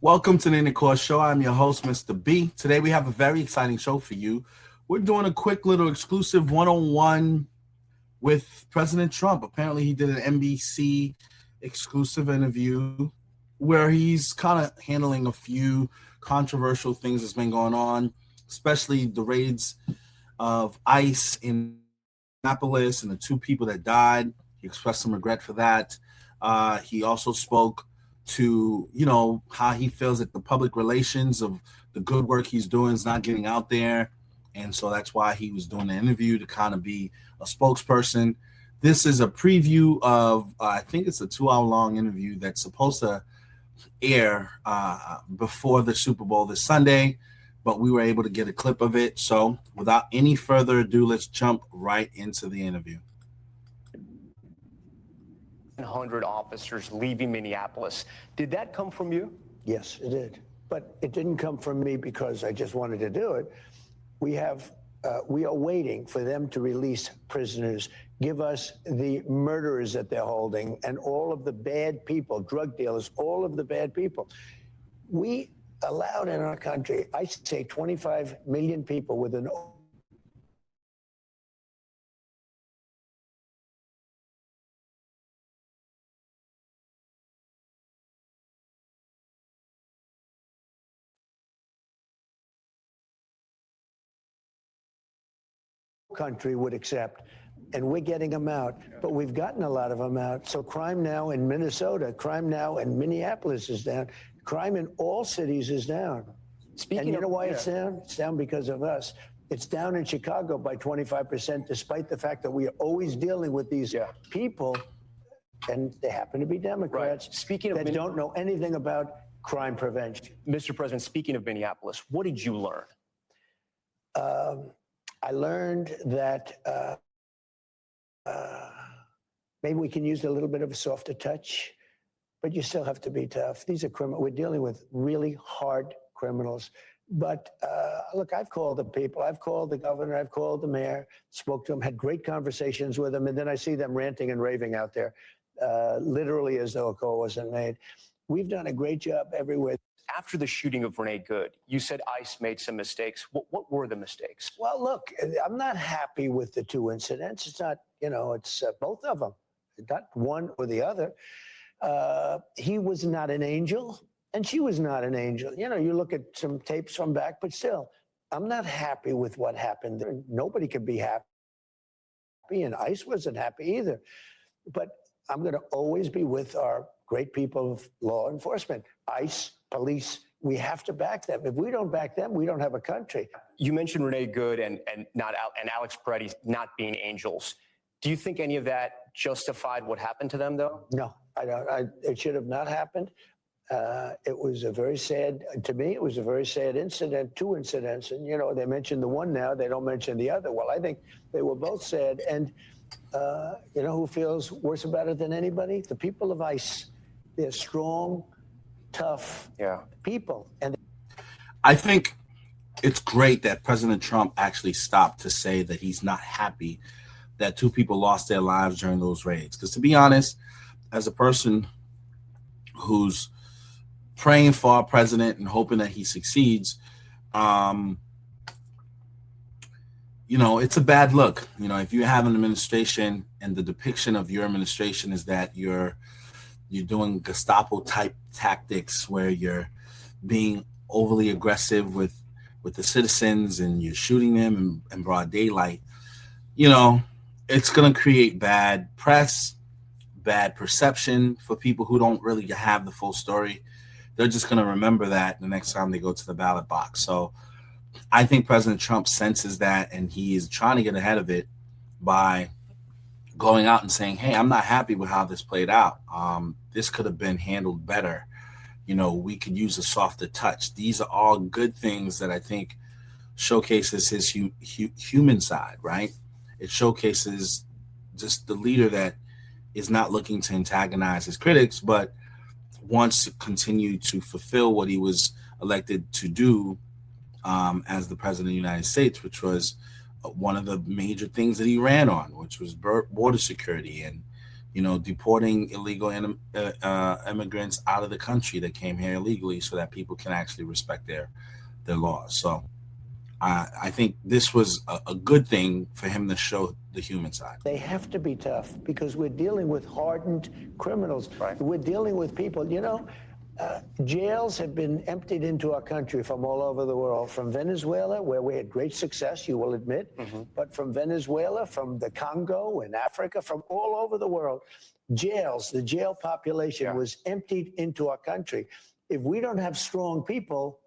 Welcome to the Intercourse Show. I'm your host, Mr. B. Today we have a very exciting show for you. We're doing a quick little exclusive one-on-one with President Trump. Apparently he did an NBC exclusive interview where he's kind of handling a few controversial things that's been going on, especially the raids of ICE in Minneapolis and the two people that died. He expressed some regret for that. He also spoke to, how he feels that the public relations of the good work he's doing is not getting out there. And so that's why he was doing the interview, to kind of be a spokesperson. This is a preview of, I think it's a 2-hour-long interview that's supposed to air before the Super Bowl this Sunday, but we were able to get a clip of it. So without any further ado, let's jump right into the interview. 100 officers leaving Minneapolis. Did that come from you? Yes, it did. But it didn't come from me because I just wanted to do it. We are waiting for them to release prisoners, give us the murderers that they're holding, and all of the bad people, drug dealers, all of the bad people. We allowed in our country, I say 25 million people with an country would accept, and we're getting them out, but we've gotten a lot of them out. So crime now in Minnesota, crime now in Minneapolis is down, crime in all cities is down. And you know why it's down? It's down because of us. It's down in Chicago by 25%, despite the fact that we are always dealing with these people, and they happen to be Democrats that don't know anything about crime prevention. Mr. President, speaking of Minneapolis, what did you learn? I learned that maybe we can use a little bit of a softer touch, but you still have to be tough. These are criminals. We're dealing with really hard criminals. But look, I've called the people. I've called the governor. I've called the mayor, spoke to them, had great conversations with them, and then I see them ranting and raving out there, literally as though a call wasn't made. We've done a great job everywhere. After the shooting of Renee Good, you said ICE made some mistakes. What were the mistakes? Well, look, I'm not happy with the two incidents. It's not, it's both of them, not one or the other. He was not an angel, and she was not an angel. You look at some tapes from back, but still, I'm not happy with what happened there. Nobody could be happy, and ICE wasn't happy either. But I'm going to always be with our great people of law enforcement, ICE, police. We have to back them. If we don't back them, we don't have a country. You mentioned Renee Good and Alex Peretti not being angels. Do you think any of that justified what happened to them, though? No, I don't. It should have not happened. It was a very sad, to me, it was a very sad incident, two incidents. And, they mentioned the one now, they don't mention the other. Well, I think they were both sad. And, who feels worse about it than anybody? The people of ICE. They're strong, tough people. And I think it's great that President Trump actually stopped to say that he's not happy that two people lost their lives during those raids. Because to be honest, as a person who's praying for our president and hoping that he succeeds, it's a bad look. If you have an administration and the depiction of your administration is that you're doing Gestapo type tactics where you're being overly aggressive with the citizens and you're shooting them in broad daylight, it's going to create bad press, bad perception for people who don't really have the full story. They're just going to remember that the next time they go to the ballot box. So I think President Trump senses that, and he is trying to get ahead of it by going out and saying, hey, I'm not happy with how this played out. This could have been handled better. We could use a softer touch. These are all good things that I think showcases his human side, right? It showcases just the leader that is not looking to antagonize his critics, but wants to continue to fulfill what he was elected to do as the president of the United States, which was one of the major things that he ran on, which was border security and deporting illegal immigrants out of the country that came here illegally so that people can actually respect their laws. So I think this was a good thing for him to show the human side. They have to be tough because we're dealing with hardened criminals. Right. We're dealing with people, jails have been emptied into our country from all over the world, from Venezuela, where we had great success, you will admit, but from Venezuela, from the Congo in Africa, from all over the world. The jail population was emptied into our country. If we don't have strong people,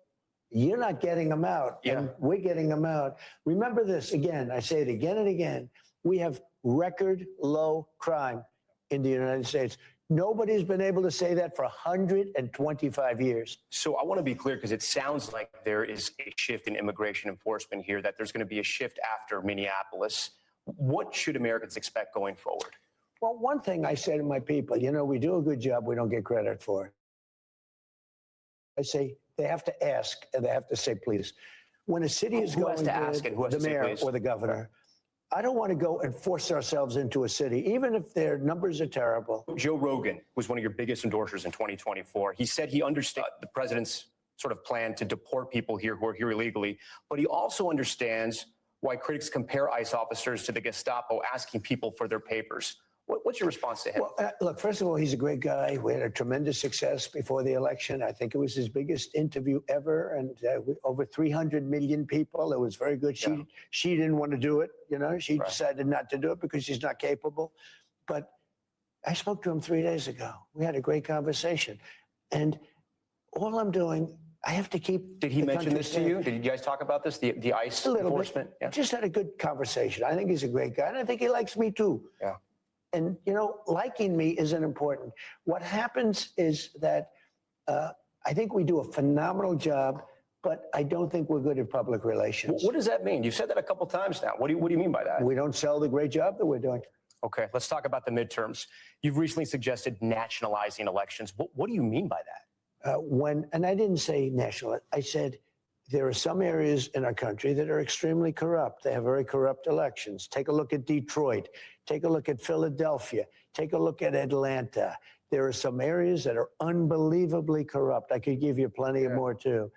you're not getting them out, and we're getting them out. Remember this, again, I say it again and again, we have record low crime in the United States. Nobody's been able to say that for 125 years. So I want to be clear, because it sounds like there is a shift in immigration enforcement here, that there's going to be a shift after Minneapolis. What should Americans expect going forward? Well, one thing I say to my people, we do a good job, we don't get credit for it. I say they have to ask and they have to say please. When a city is going to ask and who has the to say mayor please? or the governor, I don't want to go and force ourselves into a city, even if their numbers are terrible. Joe Rogan was one of your biggest endorsers in 2024. He said he understood the president's sort of plan to deport people here who are here illegally, but he also understands why critics compare ICE officers to the Gestapo asking people for their papers. What's your response to him? Well, look, first of all, he's a great guy. We had a tremendous success before the election. I think it was his biggest interview ever, and over 300 million people. It was very good. She didn't want to do it. She decided not to do it because she's not capable. But I spoke to him 3 days ago. We had a great conversation. And all I'm doing, I have to keep. Did he mention this to you? Did you guys talk about this, the ICE enforcement? Yeah. Just had a good conversation. I think he's a great guy, and I think he likes me too. Yeah. And, liking me isn't important. What happens is that I think we do a phenomenal job, but I don't think we're good at public relations. What does that mean? You've said that a couple times now. What do you mean by that? We don't sell the great job that we're doing. Okay, let's talk about the midterms. You've recently suggested nationalizing elections. What do you mean by that? And I didn't say national, I said there are some areas in our country that are extremely corrupt. They have very corrupt elections. Take a look at Detroit. Take a look at Philadelphia. Take a look at Atlanta. There are some areas that are unbelievably corrupt. I could give you plenty of more too.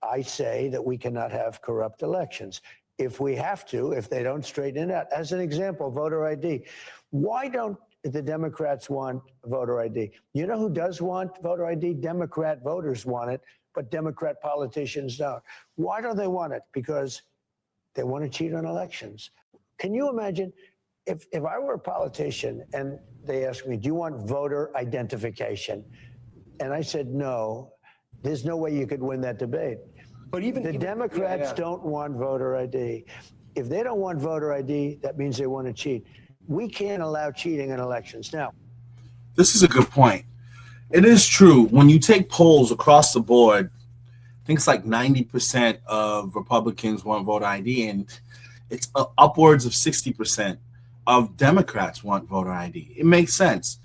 I say that we cannot have corrupt elections. If we have to, if they don't straighten it out. As an example, voter ID. Why don't the Democrats want voter ID? You know who does want voter ID? Democrat voters want it, but Democrat politicians don't. Why don't they want it? Because they want to cheat on elections. Can you imagine if I were a politician and they asked me, do you want voter identification? And I said, no, there's no way you could win that debate. But even the Democrats don't want voter ID. If they don't want voter ID, that means they want to cheat. We can't allow cheating in elections. Now, this is a good point. It is true. When you take polls across the board, I think it's like 90% of Republicans want voter ID, and it's upwards of 60% of Democrats want voter ID. It makes sense,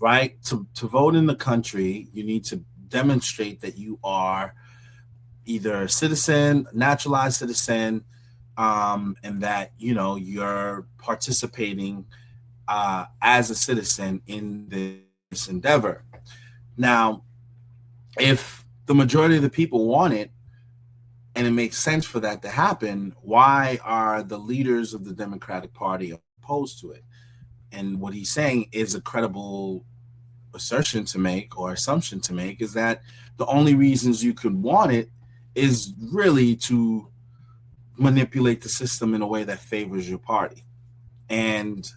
right? To vote in the country, you need to demonstrate that you are either a citizen, naturalized citizen, and that you're participating as a citizen in this endeavor. Now, if the majority of the people want it, and it makes sense for that to happen, why are the leaders of the Democratic Party opposed to it? And what he's saying is a credible assertion to make or assumption to make, is that the only reasons you could want it is really to manipulate the system in a way that favors your party. And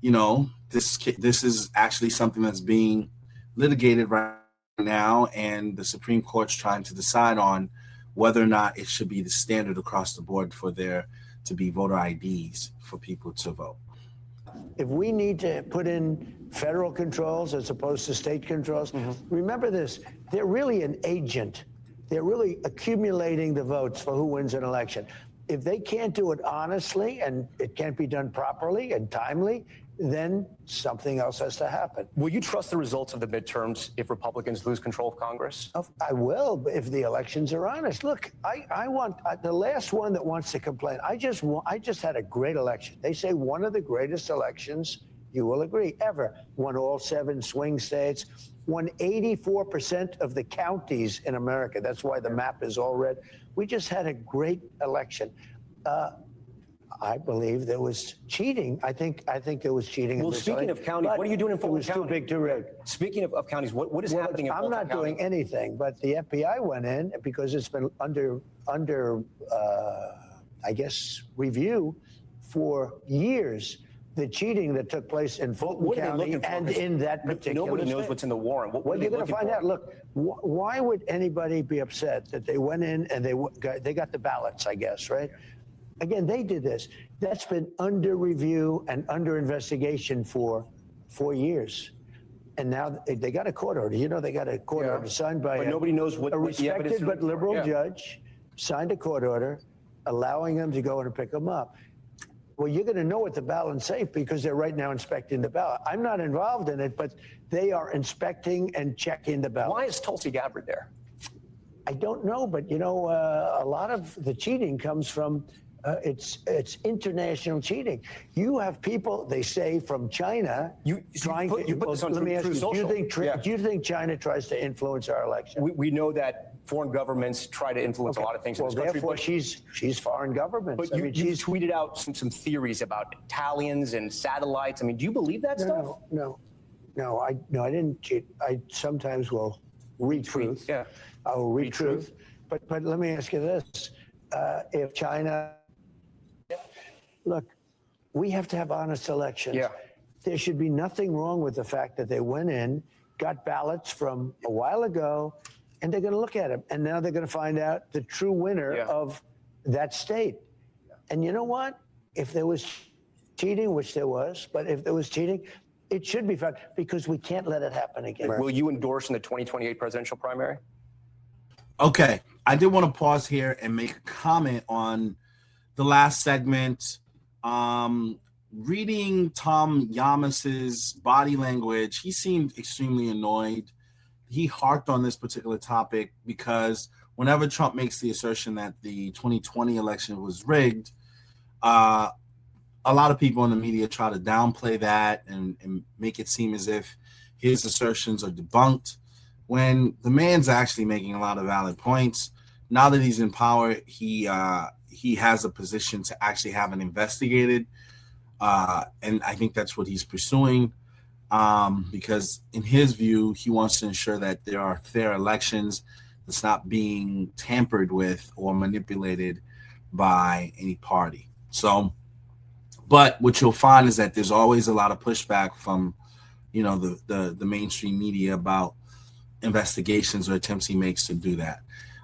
this is actually something that's being litigated right now, and the Supreme Court's trying to decide on whether or not it should be the standard across the board for there to be voter IDs for people to vote. If we need to put in federal controls as opposed to state controls, remember this, they're really an agent. They're really accumulating the votes for who wins an election. If they can't do it honestly and it can't be done properly and timely, then something else has to happen. Will you trust the results of the midterms if Republicans lose control of Congress? I will, if the elections are honest. Look, I want the last one that wants to complain. I just had a great election. They say one of the greatest elections You will agree, ever. Won all 7 swing states, won 84% of the counties in America. That's why the map is all red. We just had a great election. I believe there was cheating. I think there was cheating. Well, speaking of counties, what are you doing in Fulton County? It was too big to rig. Speaking of counties, what is happening in Fulton County? I'm not doing anything, but the FBI went in because it's been under I guess, review for years. The cheating that took place in Fulton County and in that particular Nobody knows state. what's in the warrant. What Well, are you're they going to looking find for? out. Look, why would anybody be upset that they went in and they got the ballots, I guess, right? Again, they did this. That's been under review and under investigation for 4 years. And now they got a court order. You know, they got a court order signed by But nobody knows what a the evidence respected but liberal yeah. judge, signed a court order allowing them to go and pick them up. Well, you're going to know what the ballots say because they're right now inspecting the ballot. I'm not involved in it, but they are inspecting and checking the ballot. Why is Tulsi Gabbard there? I don't know, but you know, a lot of the cheating comes from it's international cheating. You have people, they say, from China trying to. You put this on let me ask Truth you: Social. do you think China tries to influence our election? We know that foreign governments try to influence a lot of things in this country. Therefore, she's foreign governments. But she's tweeted out some theories about Italians and satellites. I mean, do you believe that stuff? No, I didn't cheat. I sometimes will read truth. Yeah, I will read truth. But let me ask you this: if China, look, we have to have honest elections. Yeah. There should be nothing wrong with the fact that they went in, got ballots from a while ago, and they're going to look at them. And now they're going to find out the true winner of that state. And you know what? If there was cheating, which there was, but if there was cheating, it should be found because we can't let it happen again. Will you endorse in the 2028 presidential primary? Okay, I did want to pause here and make a comment on the last segment. Reading Tom Llamas's body language, he seemed extremely annoyed. He harped on this particular topic because whenever Trump makes the assertion that the 2020 election was rigged, a lot of people in the media try to downplay that and make it seem as if his assertions are debunked, when the man's actually making a lot of valid points. Now that he's in power, he has a position to actually have it investigated, and I think that's what he's pursuing, because in his view, he wants to ensure that there are fair elections that's not being tampered with or manipulated by any party. So, but what you'll find is that there's always a lot of pushback from, you know, the mainstream media about investigations or attempts he makes to do that.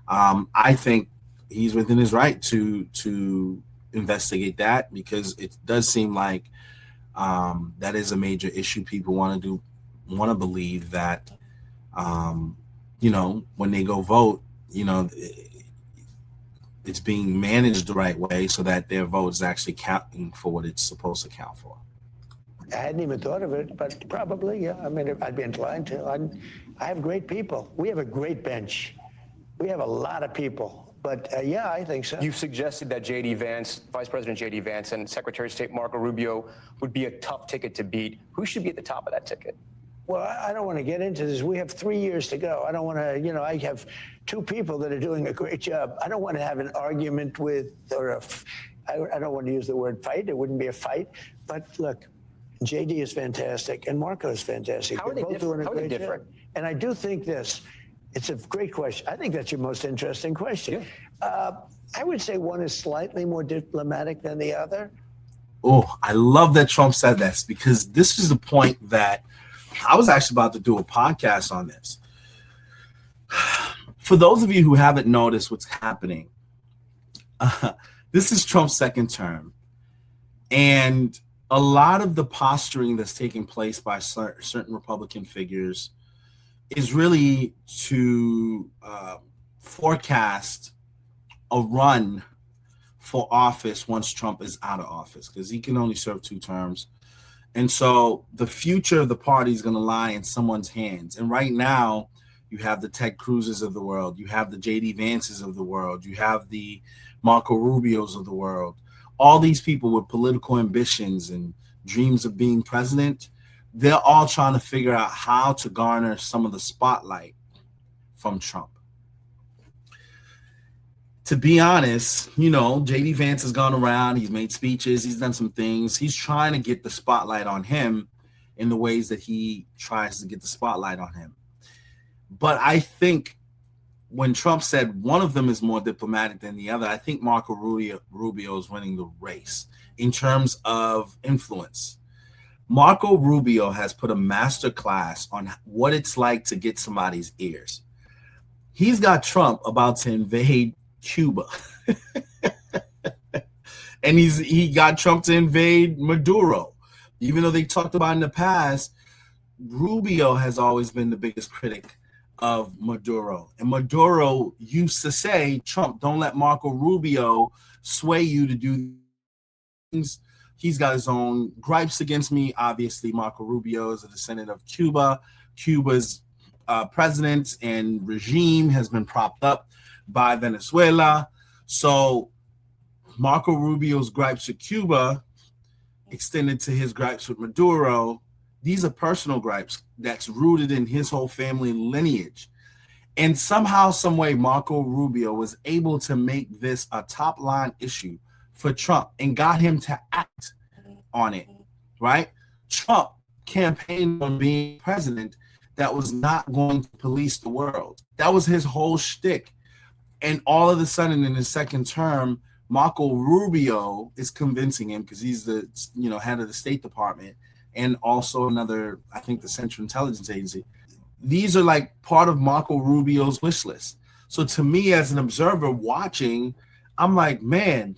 I think he's within his right to investigate that, because it does seem like that is a major issue. People want to believe that, you know, when they go vote, you know, it's being managed the right way so that their vote is actually counting for what it's supposed to count for. I hadn't even thought of it, but probably, yeah. I mean, I'd be inclined to. I have great people. We have a great bench. We have a lot of people. But yeah, I think so. You've suggested that J.D. Vance, Vice President J.D. Vance, and Secretary of State Marco Rubio would be a tough ticket to beat. Who should be at the top of that ticket? Well, I don't want to get into this. We have 3 years to go. I don't want to, you know, I have 2 people that are doing a great job. I don't want to have an argument with, or I don't want to use the word fight. It wouldn't be a fight. But look, JD is fantastic and Marco is fantastic. How are they both doing a great different? job. And I do think this, it's a great question. I think that's your most interesting question. Yeah. I would say one is slightly more diplomatic than the other. Oh, I love that Trump said this, because this is the point that I was actually about to do a podcast on this. For those of you who haven't noticed what's happening, this is Trump's second term. And a lot of the posturing that's taking place by certain Republican figures is really to forecast a run for office once Trump is out of office, because he can only serve 2 terms. And so the future of the party is going to lie in someone's hands. And right now, you have the Ted Cruzes of the world. You have the J.D. Vances of the world. You have the Marco Rubios of the world. All these people with political ambitions and dreams of being president. They're all trying to figure out how to garner some of the spotlight from Trump. To be honest, J.D. Vance has gone around. He's made speeches. He's done some things. He's trying to get the spotlight on him in the ways that he tries to get the spotlight on him. But I think when Trump said one of them is more diplomatic than the other, I think Marco Rubio is winning the race in terms of influence. Marco Rubio has put a master class on what it's like to get somebody's ears. He's got Trump about to invade Cuba. And he got Trump to invade Maduro. Even though they talked about in the past, Rubio has always been the biggest critic of Maduro. And Maduro used to say, Trump, don't let Marco Rubio sway you to do things. He's got his own gripes against me. Obviously, Marco Rubio is a descendant of Cuba. Cuba's president and regime has been propped up by Venezuela. So Marco Rubio's gripes with Cuba extended to his gripes with Maduro. These are personal gripes that's rooted in his whole family lineage. And somehow, some way, Marco Rubio was able to make this a top line issue for Trump and got him to act on it, right? Trump campaigned on being president that was not going to police the world. That was his whole shtick. And all of a sudden, in his second term, Marco Rubio is convincing him, because he's the head of the State Department and also another, I think, the Central Intelligence Agency. These are like part of Marco Rubio's wish list. So to me, as an observer watching, I'm like, man,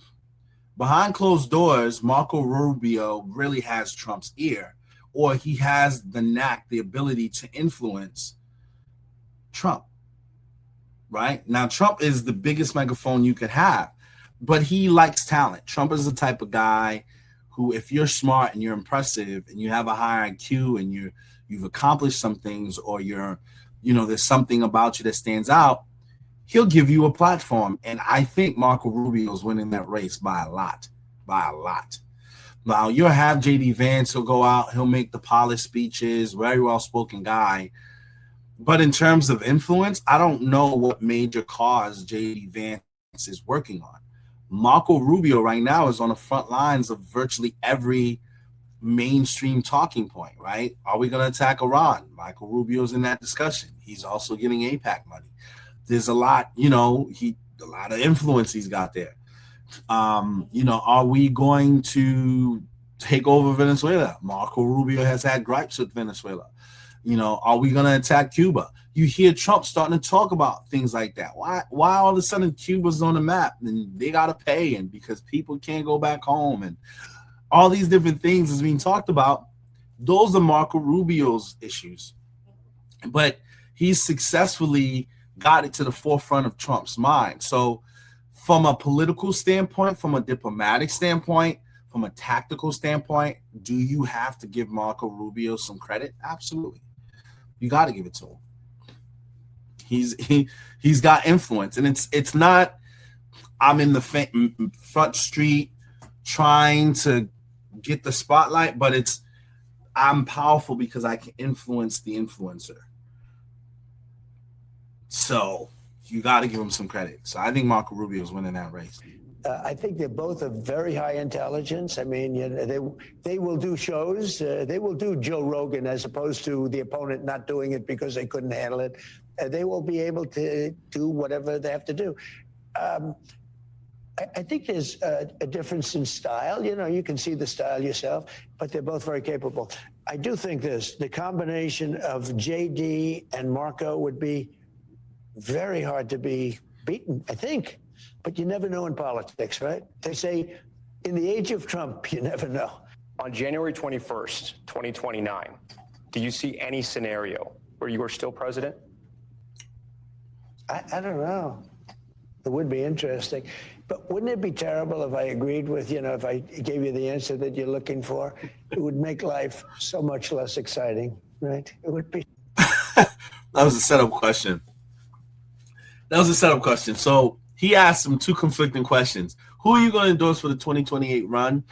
behind closed doors, Marco Rubio really has Trump's ear, or he has the knack, the ability to influence Trump, right? Now, Trump is the biggest megaphone you could have, but he likes talent. Trump is the type of guy who, if you're smart and you're impressive and you have a high IQ and you've accomplished some things, or there's something about you that stands out, he'll give you a platform. And I think Marco Rubio's winning that race by a lot. Now, you'll have J.D. Vance. He'll go out. He'll make the polished speeches, very well-spoken guy. But in terms of influence, I don't know what major cause J.D. Vance is working on. Marco Rubio right now is on the front lines of virtually every mainstream talking point, right? Are we going to attack Iran? Marco Rubio's in that discussion. He's also getting AIPAC money. There's a lot, a lot of influence he's got there. Are we going to take over Venezuela? Marco Rubio has had gripes with Venezuela. Are we going to attack Cuba? You hear Trump starting to talk about things like that. Why all of a sudden Cuba's on the map and they got to pay, and because people can't go back home, and all these different things is being talked about. Those are Marco Rubio's issues. But he's successfully got it to the forefront of Trump's mind. So from a political standpoint, from a diplomatic standpoint, from a tactical standpoint, do you have to give Marco Rubio some credit? Absolutely. You got to give it to him. He's got influence, and it's not I'm in the front street trying to get the spotlight, but it's I'm powerful because I can influence the influencer. So you got to give him some credit. So I think Marco Rubio is winning that race. I think they're both of very high intelligence. I mean, they will do shows. They will do Joe Rogan as opposed to the opponent not doing it because they couldn't handle it. They will be able to do whatever they have to do. I think there's a difference in style. You can see the style yourself, but they're both very capable. I do think the combination of JD and Marco would be very hard to be beaten, I think. But you never know in politics, right? They say in the age of Trump, you never know. On January 21st, 2029, do you see any scenario where you are still president? I don't know. It would be interesting. But wouldn't it be terrible if I agreed with, if I gave you the answer that you're looking for? It would make life so much less exciting, right? It would be. That was a setup question. So he asked him two conflicting questions. Who are you going to endorse for the 2028 run?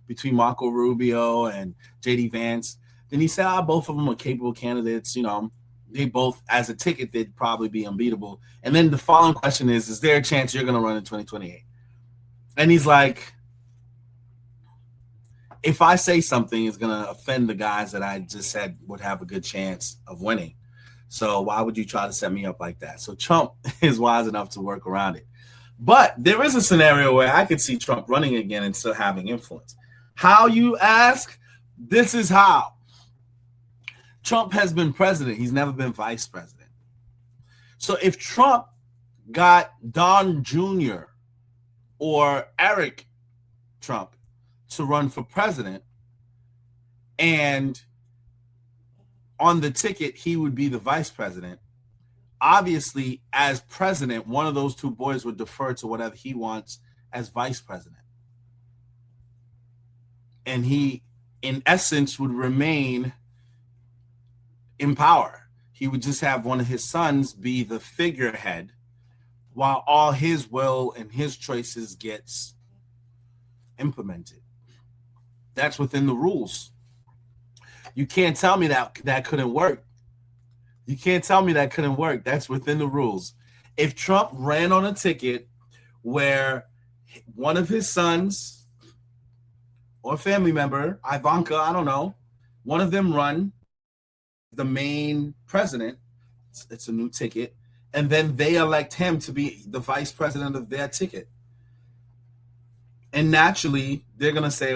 between Marco Rubio and JD Vance, then he said, both of them are capable candidates. They both, as a ticket, they'd probably be unbeatable. And then the following question is there a chance you're going to run in 2028? And he's like, if I say something, it's going to offend the guys that I just said would have a good chance of winning. So why would you try to set me up like that? So Trump is wise enough to work around it. But there is a scenario where I could see Trump running again and still having influence. How, you ask? This is how. Trump has been president. He's never been vice president. So if Trump got Don Jr. or Eric Trump to run for president, and on the ticket he would be the vice president, obviously as president, one of those two boys would defer to whatever he wants as vice president. And he, in essence, would remain in power. He would just have one of his sons be the figurehead while all his will and his choices gets implemented. That's within the rules. You can't tell me that couldn't work. You can't tell me that couldn't work. That's within the rules. If Trump ran on a ticket where one of his sons or family member, Ivanka, I don't know, one of them run the main president, it's a new ticket, and then they elect him to be the vice president of their ticket. And naturally, they're going to say,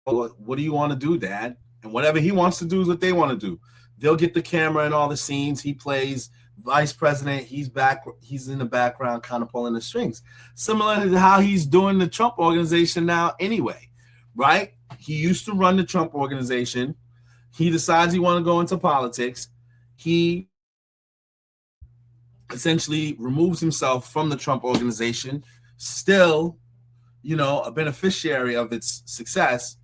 what do you want to do, Dad? And whatever he wants to do is what they want to do. They'll get the camera and all the scenes. He plays vice president. He's in the background kind of pulling the strings. Similar to how he's doing the Trump organization now anyway, right? He used to run the Trump organization. He decides he wants to go into politics. He essentially removes himself from the Trump organization, still, a beneficiary of its success.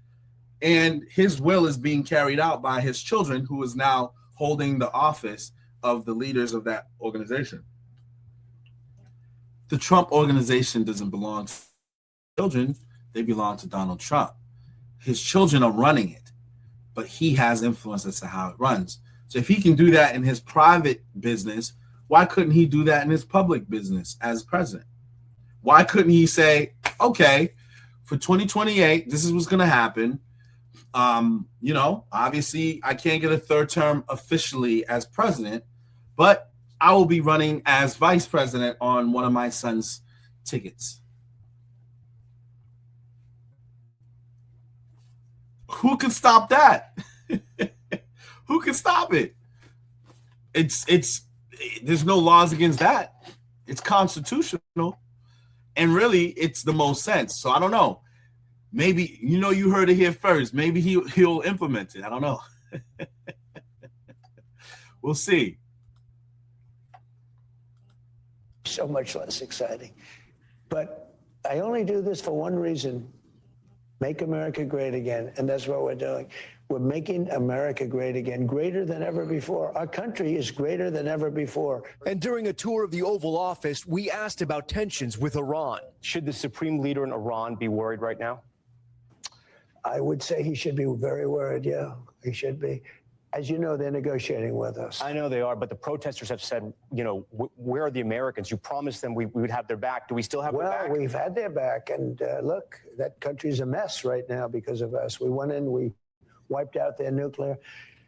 And his will is being carried out by his children, who is now holding the office of the leaders of that organization. The Trump organization doesn't belong to children. They belong to Donald Trump. His children are running it, but he has influence as to how it runs. So if he can do that in his private business, why couldn't he do that in his public business as president? Why couldn't he say, okay, for 2028, this is what's going to happen. Obviously I can't get a third term officially as president, but I will be running as vice president on one of my son's tickets. Who can stop that? Who can stop it? There's no laws against that. It's constitutional. And really, it's the most sense. So I don't know. Maybe, you heard it here first. Maybe he'll implement it. I don't know. We'll see. So much less exciting. But I only do this for one reason. Make America great again. And that's what we're doing. We're making America great again, greater than ever before. Our country is greater than ever before. And during a tour of the Oval Office, we asked about tensions with Iran. Should the supreme leader in Iran be worried right now? I would say he should be very worried. Yeah, he should be. As you know, they're negotiating with us. I know they are, but the protesters have said, where are the Americans? You promised them we would have their back. Do we still have their back? Well, we've had their back. And look, that country's a mess right now because of us. We went in, we wiped out their nuclear.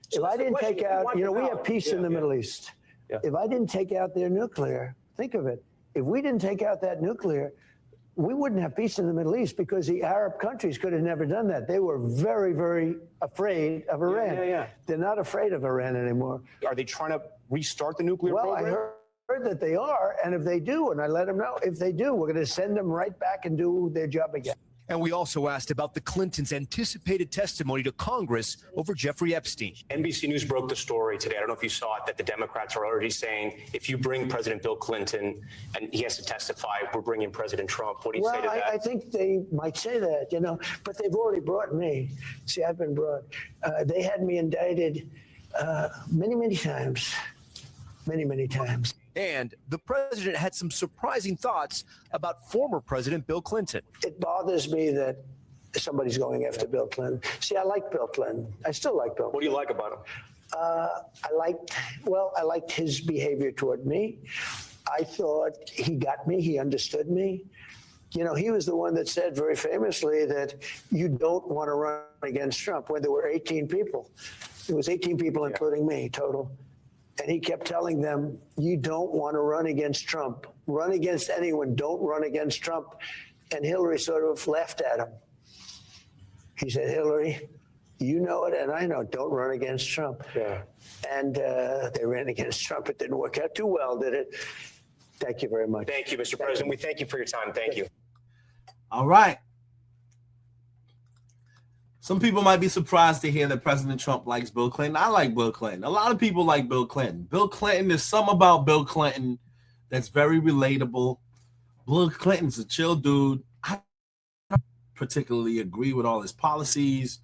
So if I didn't take out, we have peace in the Middle East. Yeah. If I didn't take out their nuclear, think of it. If we didn't take out that nuclear, we wouldn't have peace in the Middle East because the Arab countries could have never done that. They were very, very afraid of Iran. Yeah. They're not afraid of Iran anymore. Are they trying to restart the nuclear program? Well, I heard that they are, and if they do, and I let them know, if they do, we're going to send them right back and do their job again. And we also asked about the Clintons' anticipated testimony to Congress over Jeffrey Epstein. NBC News broke the story today. I don't know if you saw it, that the Democrats are already saying, if you bring President Bill Clinton and he has to testify, we're bringing President Trump. What do you say to that? I think they might say that, but they've already brought me. See, I've been brought. They had me indicted many, many times. Many, many times. And the president had some surprising thoughts about former President Bill Clinton. It bothers me that somebody's going after Bill Clinton. See, I like Bill Clinton. I still like Bill. What do you like about him? I liked his behavior toward me. I thought he got me. He understood me. You know, he was the one that said very famously that you don't want to run against Trump when there were 18 people. It was 18 people, including me, total. And he kept telling them, you don't want to run against Trump. Run against anyone. Don't run against Trump. And Hillary sort of laughed at him. He said, Hillary, you know it, and I know, don't run against Trump. Yeah. And they ran against Trump. It didn't work out too well, did it? Thank you very much. Thank you, Mr. President. We thank you for your time. Thank you. All right. Some people might be surprised to hear that President Trump likes Bill Clinton. I like Bill Clinton. A lot of people like Bill Clinton. Bill Clinton, there's something about Bill Clinton that's very relatable. Bill Clinton's a chill dude. I don't particularly agree with all his policies.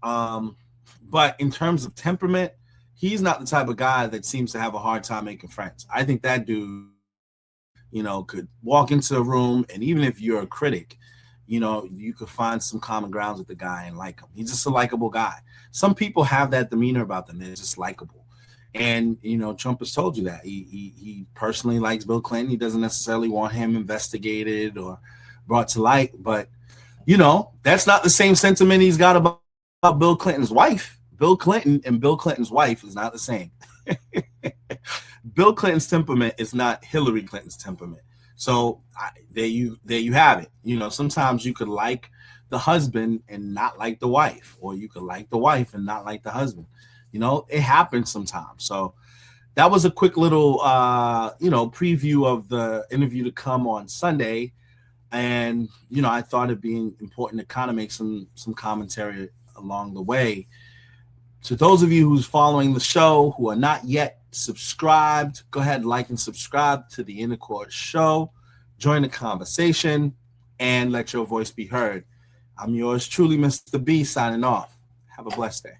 But in terms of temperament, he's not the type of guy that seems to have a hard time making friends. I think that dude, you know, could walk into a room, and even if you're a critic, you know, you could find some common grounds with the guy and like him. He's just a likable guy. Some people have that demeanor about them. They're just likable. And, you know, Trump has told you that. He personally likes Bill Clinton. He doesn't necessarily want him investigated or brought to light. But, you know, that's not the same sentiment he's got about Bill Clinton's wife. Bill Clinton and Bill Clinton's wife is not the same. Bill Clinton's temperament is not Hillary Clinton's temperament. So there you have it. You know, sometimes you could like the husband and not like the wife, or you could like the wife and not like the husband. You know, it happens sometimes. So that was a quick little, you know, preview of the interview to come on Sunday. And, you know, I thought it being important to kind of make some commentary along the way. To those of you who's following the show who are not yet subscribed, go ahead and like and subscribe to the Inner Court Show. Join the conversation and let your voice be heard. I'm yours truly, Mr. B, signing off. Have a blessed day.